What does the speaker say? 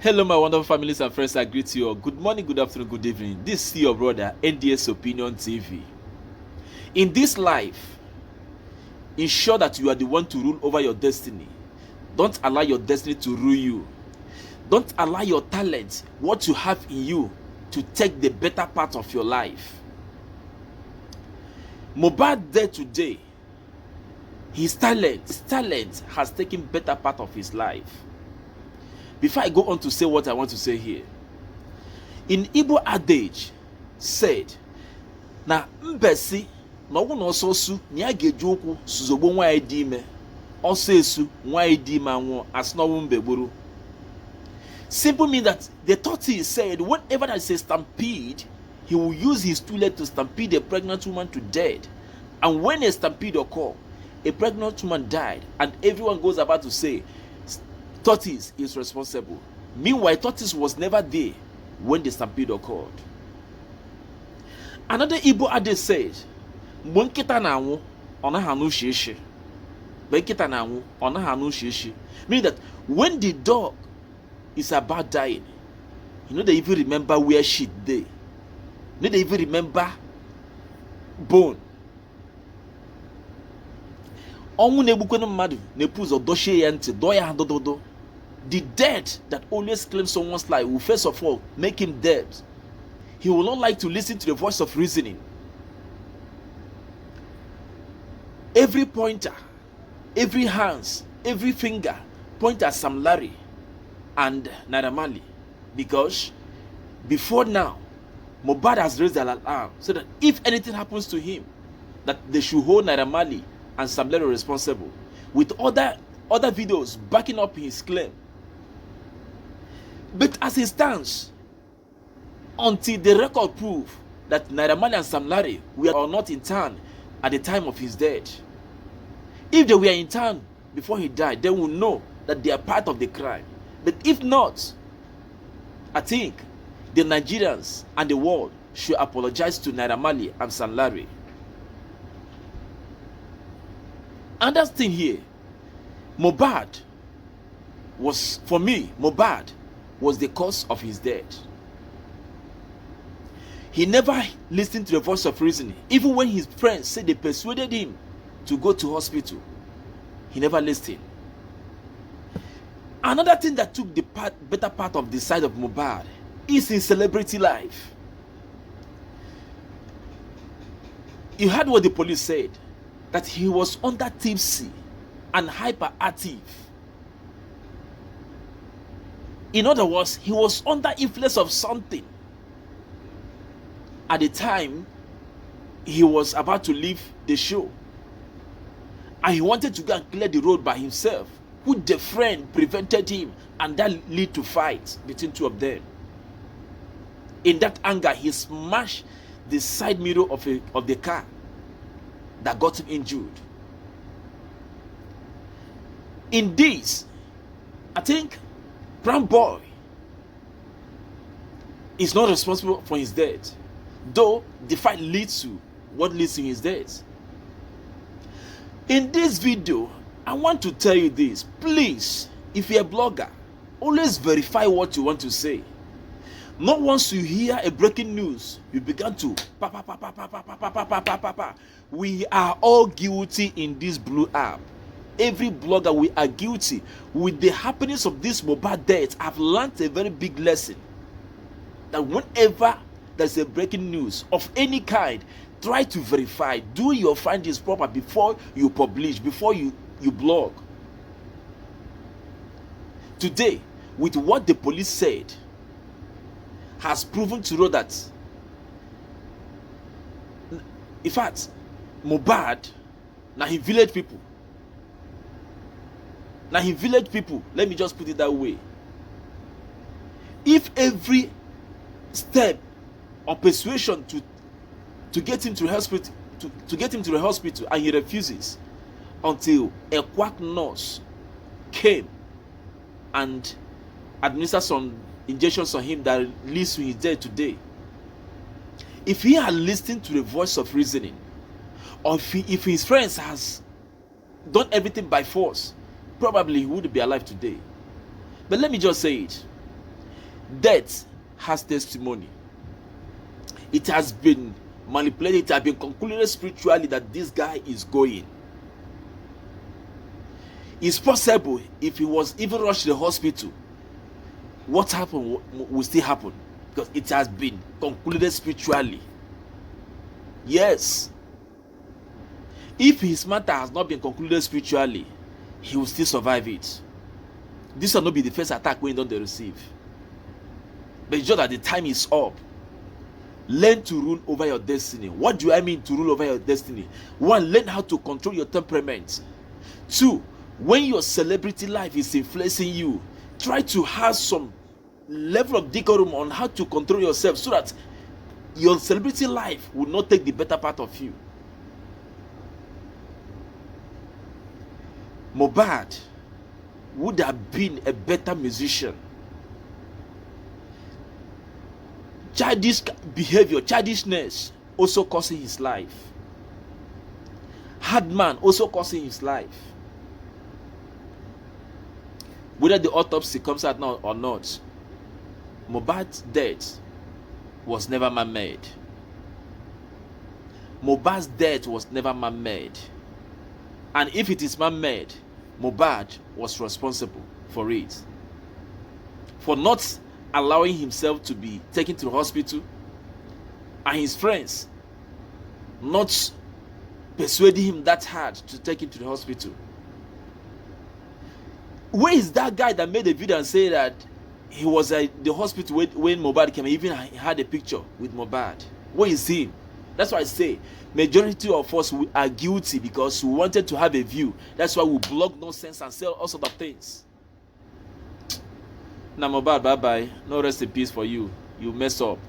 Hello, my wonderful families and friends. I greet you all. Good morning, good afternoon, good evening. This is your brother, NDS Opinion TV. In this life, ensure that you are the one to rule over your destiny. Don't allow your destiny to rule you. Don't allow your talent, what you have in you, to take the better part of your life. Mohbad there today, his talent has taken better part of his life. Before I go on to say what I want to say here, in Igbo adage said, na mbesi na wo no so su ni ageju okwu suzogbo nwa edime also esu nwa edime anwo asno wo mbegburu. Simple mean that the tortoise said whenever there is a stampede, he will use his two legs to stampede a pregnant woman to death. And when a stampede occurred, a pregnant woman died, and everyone goes about to say tortoise is responsible. Meanwhile, tortoise was never there when the stampede occurred. Another Igbo adage says, "Monkita na anwu ona hanu shishi." Monkita na anwu ona hanu shishi. Meaning that when the dog is about dying, you know they even remember where shit dey. You know they even remember bone. Onwu nebukwenu mmadu nepuzo doshe ya nti doya handododo. The dead that always claims someone's life will first of all make him dead. He will not like to listen to the voice of reasoning. Every pointer, every hands, every finger point at Sam Larry and Naira Marley, because before now, Mohbad has raised an alarm so that if anything happens to him, that they should hold Naira Marley and Sam Larry responsible, with other videos backing up his claim. But as it stands, until the record prove that Naira Marley and Sam Larry were not in town at the time of his death, if they were in town before he died, they will know that they are part of the crime. But if not, I think the Nigerians and the world should apologize to Naira Marley and Sam Larry. Another thing here, Mohbad was, for me, Mohbad was the cause of his death. He never listened to the voice of reasoning. Even when his friends said they persuaded him to go to hospital, he never listened. Another thing that took the better part of the side of Mohbad is his celebrity life. You heard what the police said, that he was under tipsy and hyperactive. In other words, he was under influence of something at the time he was about to leave the show, and he wanted to go and clear the road by himself, which the friend prevented him, and that led to fights between two of them. In that anger, he smashed the side mirror of the car that got him injured. In this, I think Brown Boy is not responsible for his death, though the fight leads to what leads to his death. In this video, I want to tell you this. Please, if you're a blogger, always verify what you want to say. Not once you hear a breaking news, you begin to pa pa pa pa pa pa pa pa pa pa pa pa pa. We are all guilty in this blue app. Every blogger, we are guilty. With the happenings of this Mohbad death, I've learned a very big lesson. That whenever there's a breaking news of any kind, try to verify. Do your findings proper before you publish, before you blog. Today, with what the police said, has proven to know that, in fact, Mohbad, now he village people. Now he village people, let me just put it that way. If every step or persuasion to get him to the hospital, to get him to the hospital, and he refuses, until a quack nurse came and administered some injections on him that leads to his death today. If he had listened to the voice of reasoning, or if his friends has done everything by force, probably he would be alive today. But let me just say it. Death has testimony. It has been manipulated, it has been concluded spiritually that this guy is going. It's possible if he was even rushed to the hospital, what happened will still happen, because it has been concluded spiritually. Yes. If his matter has not been concluded spiritually, he will still survive it. This will not be the first attack when don't they receive. But it's just that the time is up. Learn to rule over your destiny. What do I mean to rule over your destiny? One, learn how to control your temperament. Two, when your celebrity life is influencing you, try to have some level of decorum on how to control yourself so that your celebrity life will not take the better part of you. Mohbad would have been a better musician. Childish behavior, childishness also costing his life. Hard man also costing his life. Whether the autopsy comes out now or not, Mohbad's death was never man-made. Mohbad's death was never man-made. And if it is man-made, Mohbad was responsible for it. For not allowing himself to be taken to the hospital, and his friends not persuading him that hard to take him to the hospital. Where is that guy that made a video and say that he was at the hospital when Mohbad came, even had a picture with Mohbad? Where is he? That's why I say majority of us are guilty because we wanted to have a view. That's why we blog nonsense and sell all sorts of things. Now Mohbad, bye-bye. No rest in peace for you. You mess up.